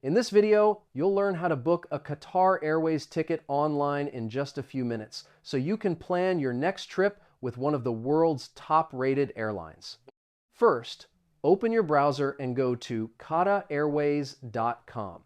In this video, you'll learn how to book a Qatar Airways ticket online in just a few minutes, so you can plan your next trip with one of the world's top-rated airlines. First, open your browser and go to qatarairways.com.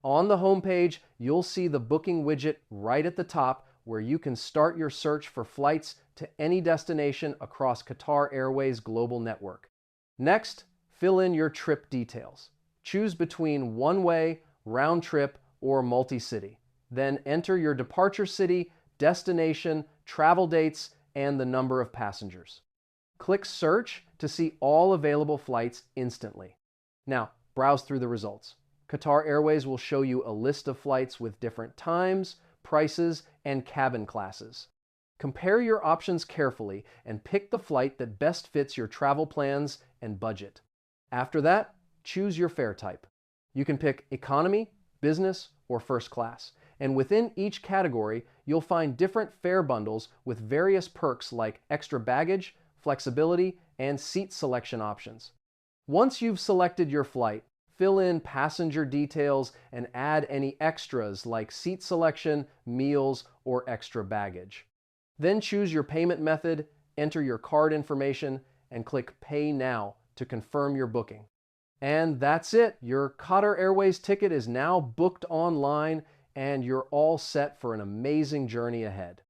On the homepage, you'll see the booking widget right at the top where you can start your search for flights to any destination across Qatar Airways' global network. Next, fill in your trip details. Choose between one-way, round-trip, or multi-city. Then enter your departure city, destination, travel dates, and the number of passengers. Click Search to see all available flights instantly. Now, browse through the results. Qatar Airways will show you a list of flights with different times, prices, and cabin classes. Compare your options carefully and pick the flight that best fits your travel plans and budget. After that, choose your fare type. You can pick economy, business, or first class. And within each category, you'll find different fare bundles with various perks like extra baggage, flexibility, and seat selection options. Once you've selected your flight, fill in passenger details and add any extras like seat selection, meals, or extra baggage. Then choose your payment method, enter your card information, and click Pay Now to confirm your booking. And that's it. Your Qatar Airways ticket is now booked online, and you're all set for an amazing journey ahead.